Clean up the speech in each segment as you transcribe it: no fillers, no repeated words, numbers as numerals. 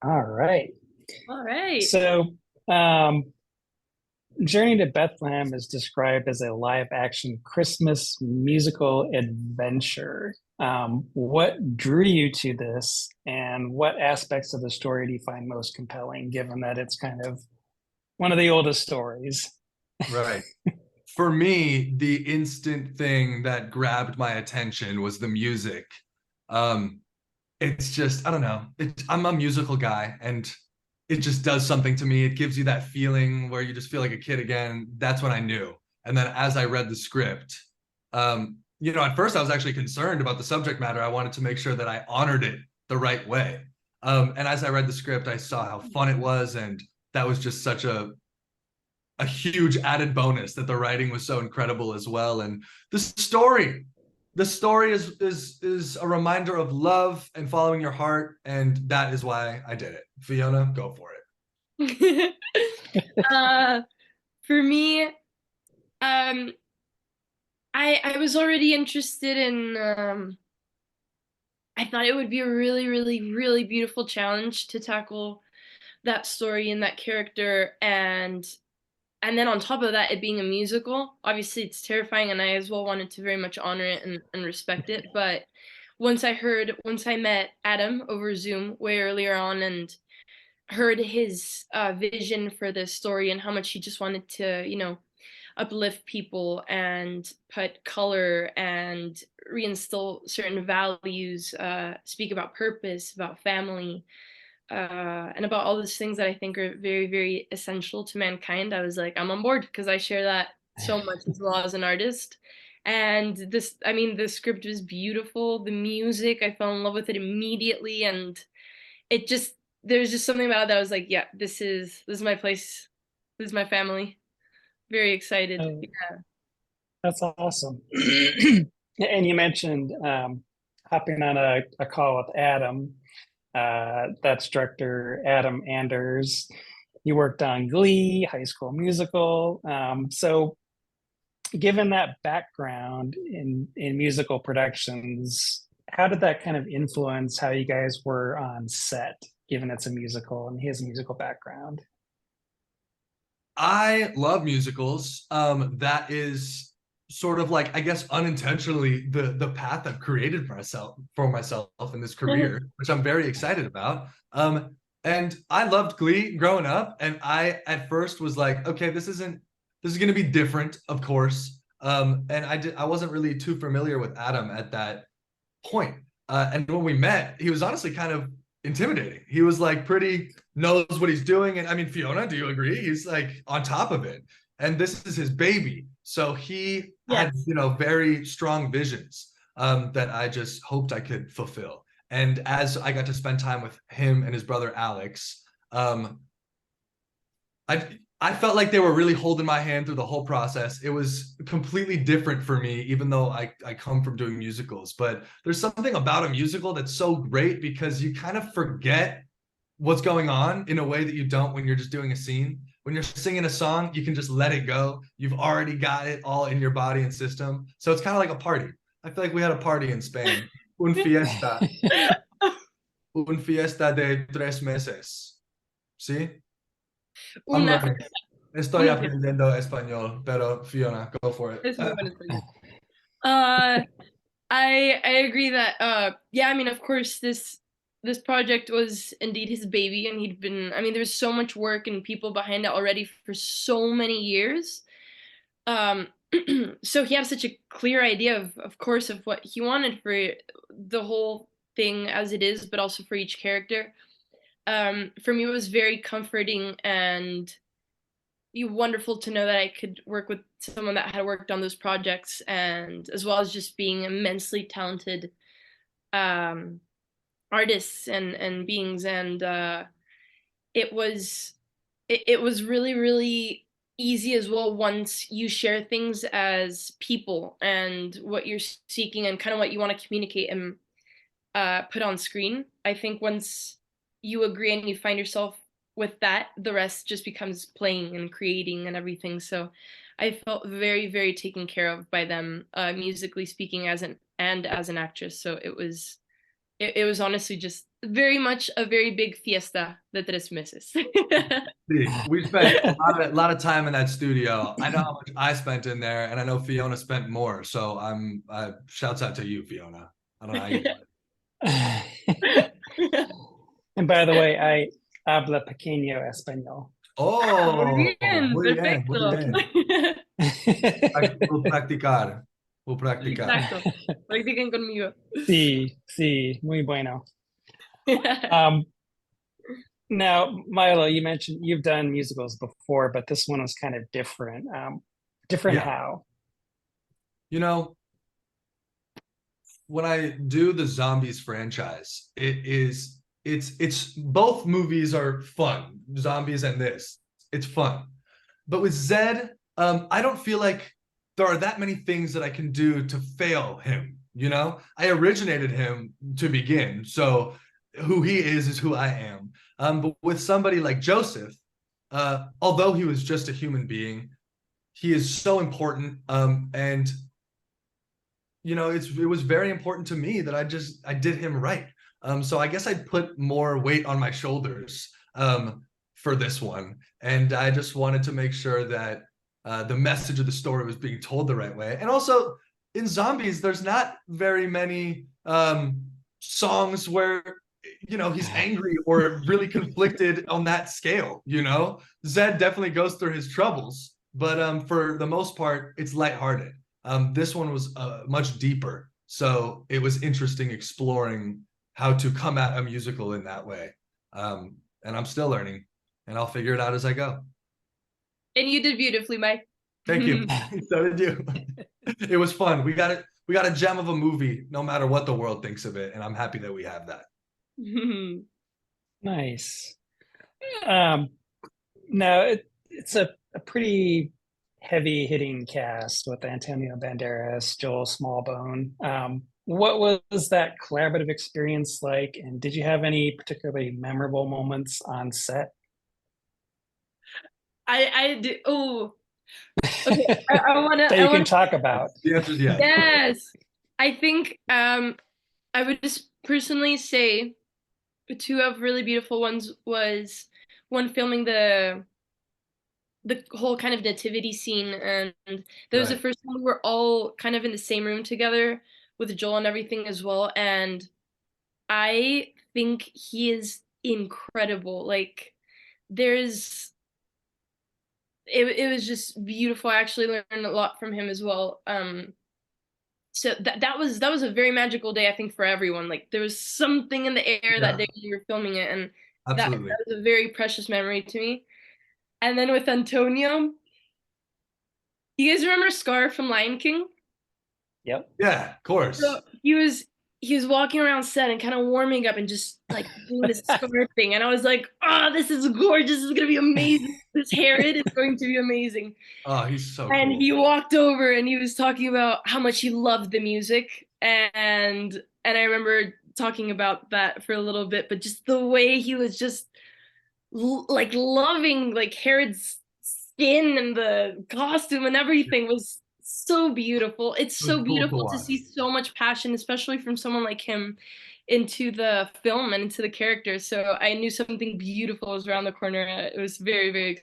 All right. All right. So, um, Journey to Bethlehem is described as a live action Christmas musical adventure. What drew you to this, and what aspects of the story do you find most compelling, given that it's kind of one of the oldest stories? Right. For me, the instant thing that grabbed my attention was the music. Um, it's just, I don't know. I'm a musical guy, and it just does something to me. It gives you that feeling where you just feel like a kid again. That's when I knew. And then as I read the script, at first I was actually concerned about the subject matter. I wanted to make sure that I honored it the right way. And as I read the script, I saw how fun it was, and that was just such a huge added bonus that the writing was so incredible as well. And the story, the story is a reminder of love and following your heart, and that is why I did it. Fiona, go for it. uh, for me, I was already interested in. I thought it would be a really, really, really beautiful challenge to tackle that story and that character, and then on top of that, it being a musical. Obviously, it's terrifying, and I as well wanted to very much honor it and respect it. But once I met Adam over Zoom way earlier on, and heard his vision for this story and how much he just wanted to, uplift people and put color and reinstill certain values, speak about purpose, about family, and about all those things that I think are very, very essential to mankind. I was like, I'm on board because I share that so much as well as an artist. And this, I mean, the script was beautiful. The music, I fell in love with it immediately, and it just there's just something about it that I was like, yeah, this is my place, this is my family. Very excited. Oh, Yeah. that's awesome. And you mentioned hopping on a call with Adam. That's director Adam Anders. You worked on Glee, High School Musical. So, given that background in musical productions, how did that kind of influence how you guys were on set, given it's a musical and his musical background? I love musicals. That is sort of like, I guess, unintentionally the path I've created for myself in this career, which I'm very excited about. And I loved Glee growing up, and I at first was like, okay, this is gonna be different, of course. And I wasn't really too familiar with Adam at that point. And when we met, he was honestly kind of intimidating. He was like pretty knows what he's doing. And I mean, Fiona, do you agree? He's like on top of it. And this is his baby. So he had, Yes. very strong visions that I just hoped I could fulfill. And as I got to spend time with him and his brother Alex, I felt like they were really holding my hand through the whole process. It was completely different for me, even though I come from doing musicals. But there's something about a musical that's so great because you kind of forget what's going on in a way that you don't when you're just doing a scene. When you're singing a song, you can just let it go. You've already got it all in your body and system. So it's kind of like a party. I feel like we had a party in Spain. Un fiesta. Un fiesta de 3 meses. ¿Sí? I'm Una, learning. Estoy una aprendiendo español, pero Fiona, go for it. es muy buena español. Uh, I agree that yeah, I mean, of course, this project was indeed his baby, and he'd been, I mean, there's so much work and people behind it already for so many years. um so he had such a clear idea of course, of what he wanted for the whole thing as it is, but also for each character. For me, it was very comforting and wonderful to know that I could work with someone that had worked on those projects, and as well as just being immensely talented um artists and beings. And it was it was really, really easy as well once you share things as people and what you're seeking and kind of what you want to communicate and put on screen. I think once you agree and you find yourself with that, the rest just becomes playing and creating and everything. So I felt very, very taken care of by them, musically speaking, as an actress. So it was honestly just very much a very big fiesta de tres meses. We spent a lot of time in that studio. I know how much I spent in there, and I know Fiona spent more. So shouts out to you, Fiona. I don't know how you do it. And by the way, I habla pequeño español. Oh, muy bien, muy perfecto. bien. We'll practicar. We'll practicar. Exacto. Practiquen conmigo. Sí, sí, muy bueno. Now, Milo, you mentioned you've done musicals before, but this one was kind of different. Different Yeah. how? You know, when I do the Zombies franchise, it's both movies are fun. Zombies and this, it's fun. But with Zed, I don't feel like there are that many things that I can do to fail him. You know, I originated him to begin, so who he is who I am. But with somebody like Joseph, although he was just a human being, he is so important. And you know, it was very important to me that I did him right. So I guess I'd put more weight on my shoulders for this one, and I just wanted to make sure that the message of the story was being told the right way. And also, in Zombies, there's not very many songs where, you know, he's angry or really conflicted on that scale. You know, Zed definitely goes through his troubles, but for the most part, it's lighthearted. This one was much deeper, so it was interesting exploring how to come at a musical in that way. And I'm still learning, and I'll figure it out as I go. And you did beautifully, Mike. Thank you. So did you. It was fun. We got it. We got a gem of a movie, no matter what the world thinks of it, and I'm happy that we have that. Nice. Now it's a pretty heavy hitting cast with Antonio Banderas, Joel Smallbone. What was that collaborative experience like? And did you have any particularly memorable moments on set? I do. Oh, okay. I wanna. That you can talk about. The answer is yes. Yes, I think I would just personally say two of really beautiful ones was one filming the whole kind of nativity scene, and that was the Right. first time we were all kind of in the same room together with Joel and everything as well. And I think he is incredible. Like there's it was just beautiful. I actually learned a lot from him as well. So that was a very magical day, I think, for everyone. Like there was something in the air that day when we were filming it, and Absolutely. that was a very precious memory to me. And then with Antonio, you guys remember Scar from Lion King? Yep. Yeah, of course. So he was walking around set and kind of warming up and just like doing this Scar thing, and I was like, "Oh, this is gorgeous! This is gonna be amazing. This Herod is going to be amazing." Oh, he's so And cool. he walked over and he was talking about how much he loved the music, and I remember talking about that for a little bit, but just the way he was just like loving like Herod's skin and the costume and everything was so beautiful. It's It was so cool to beautiful to watch. see so much passion, especially from someone like him, into the film and into the character. So I knew something beautiful was around the corner. It was very, very,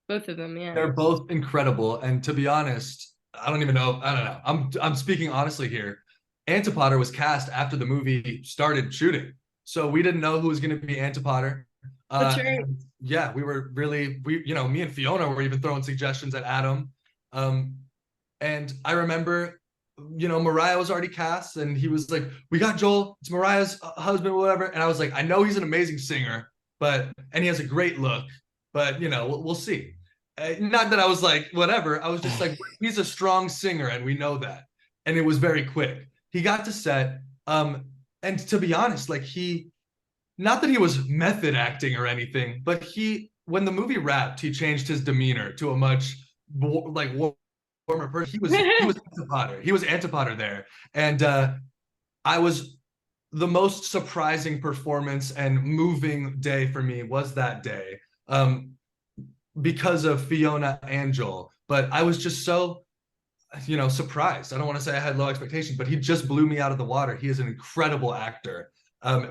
both of them, yeah. They're both incredible, and to be honest, I don't even know. I don't know. I'm speaking honestly here. Antipater was cast after the movie started shooting, so we didn't know who was going to be Antipater. That's right. Yeah, you know, me and Fiona were even throwing suggestions at Adam. And I remember, you know, Mariah was already cast, and he was like, "We got Joel. It's Mariah's husband, whatever." And I was like, "I know he's an amazing singer, and he has a great look, but you know, we'll see." Not that I was like, whatever. I was just like, he's a strong singer, and we know that. And it was very quick. He got to set, and to be honest, like not that he was method acting or anything, but when the movie wrapped, he changed his demeanor to a much warmer person. He was Antipater. He was Antipater there, and I was the most surprising performance and moving day for me was that day, because of Fiona and Joel. But I was just so surprised. I don't want to say I had low expectations, but he just blew me out of the water. He is an incredible actor.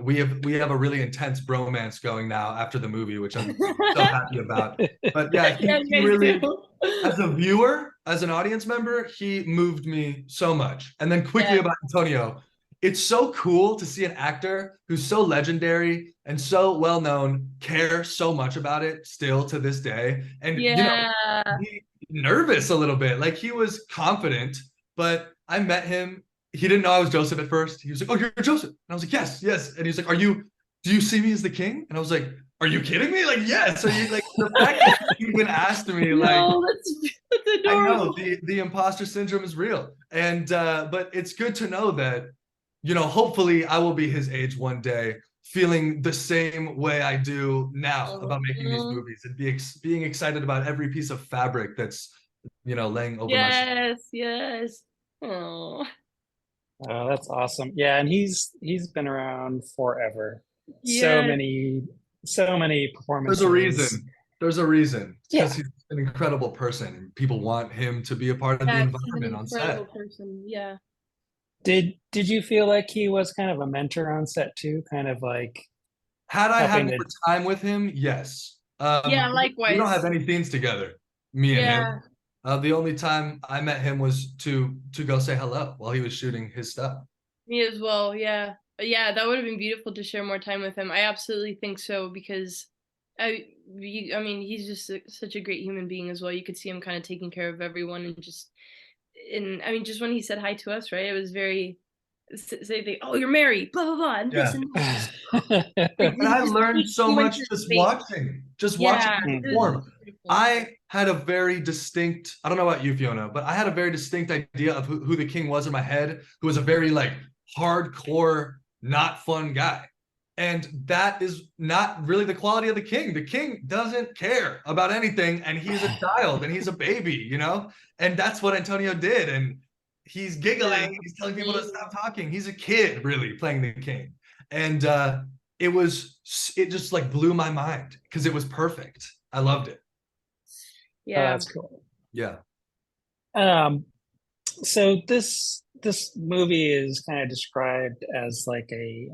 We have a really intense bromance going now after the movie, which I'm so happy about. But yeah, Yeah, he you guys really, do. as a viewer, as an audience member, he moved me so much. And then quickly Yeah. about Antonio, it's so cool to see an actor who's so legendary and so well known care so much about it still to this day. And Yeah. he nervous a little bit. Like he was confident, but I met him. He didn't know I was Joseph at first. He was like, "Oh, you're Joseph." And I was like, "Yes, yes." And he's like, do you see me as the king?" And I was like, "Are you kidding me?" Like, yes. Are you like the fact that he even asked me, like, No, that's I know adorable. the imposter syndrome is real. And but it's good to know that, hopefully I will be his age one day, feeling the same way I do now about making these Mhm. movies and being excited about every piece of fabric that's, laying over my shoulder. Yes, yes. Oh, Oh, that's awesome. Yeah, and he's been around forever. So yes. many, so many There's a performances. reason. There's a reason. It's Yeah. because he's an incredible person. People want him to be a part of the Yeah, he's an environment on incredible set. person. Yeah. Did you feel like he was kind of a mentor on set too? Kind of like Had I had helping more to. time with him, yes. Yeah, We don't have likewise. any scenes together, me and Yeah, him. The only time I met him was to go say hello while he was shooting his stuff. me as well. Yeah. Yeah, that would have been beautiful to share more time with him. I absolutely think so because I mean, he's just such a great human being as well. You could see him kind of taking care of everyone and I mean, just when he said hi to us, right? It was very say they, oh, you're married, blah blah blah, and this Yeah. and that. Like, And I he just learned so he went much to his just face. watching Yeah, him it was perform. beautiful. I had a very distinct, I don't know about you, Fiona, but I had a very distinct idea of who the king was in my head, who was a very like hardcore, not fun guy. And that is not really the quality of the king. The king doesn't care about anything, and he's a child and he's a baby. And that's what Antonio did. And he's giggling, Yeah. and he's telling people to stop talking. He's a kid, really, playing the king. And it just like blew my mind because it was perfect. I loved it. Oh, Yeah. that's cool. Yeah. So this movie is kind of described as like a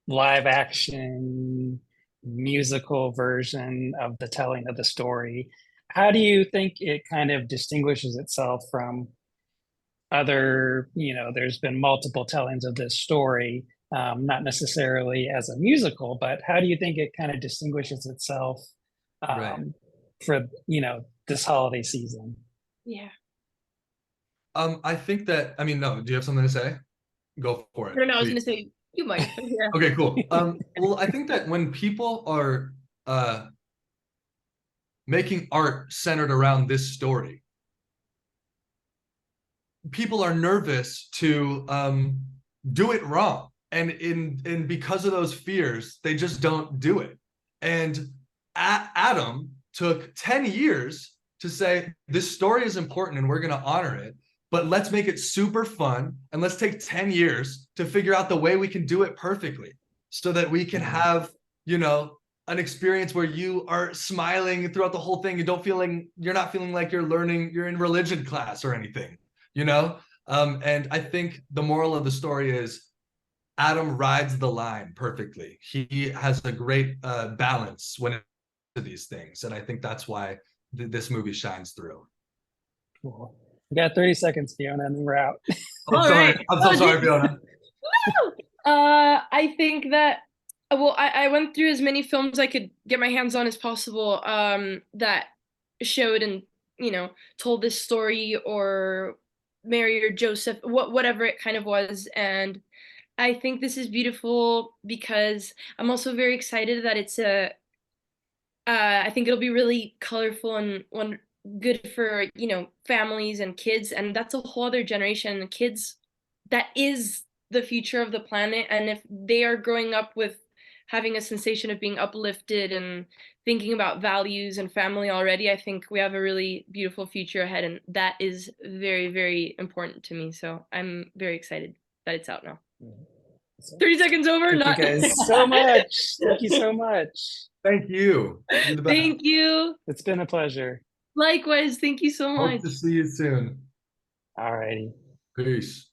live action musical version of the telling of the story. How do you think it kind of distinguishes itself from other, there's been multiple tellings of this story, not necessarily as a musical, but how do you think it kind of distinguishes itself Right. for, this holiday season? Yeah. I think that, I mean, no, do you have something to say? Go for it, I don't know, I was please. gonna say you might. Yeah. Okay, cool. Well, I think that when people are making art centered around this story, people are nervous to do it wrong. And because of those fears, they just don't do it. And Adam took 10 years to say, this story is important and we're going to honor it, but let's make it super fun and let's take 10 years to figure out the way we can do it perfectly so that we can have, an experience where you are smiling throughout the whole thing and you're not feeling like you're in religion class or anything, you know? And I think the moral of the story is Adam rides the line perfectly. He has a great balance when it to these things, and I think that's why this movie shines through. Cool. We got 30 seconds, Fiona, and then we're out. I'm All sorry. right. I'm so Oh, sorry, Fiona. I think that well, I went through as many films I could get my hands on as possible that showed and told this story or Mary or Joseph, whatever it kind of was, and I think this is beautiful because I'm also very excited that it's I think it'll be really colorful and good for families and kids, and that's a whole other generation. Kids, that is the future of the planet, and if they are growing up with having a sensation of being uplifted and thinking about values and family already, I think we have a really beautiful future ahead, and that is very, very important to me. So I'm very excited that it's out now. 30 seconds over. Thank Not. you guys so much. Thank you so much. Thank you. You're the best. Thank you. It's been a pleasure. Likewise, thank you so much. Hope to see you soon. All righty. Peace.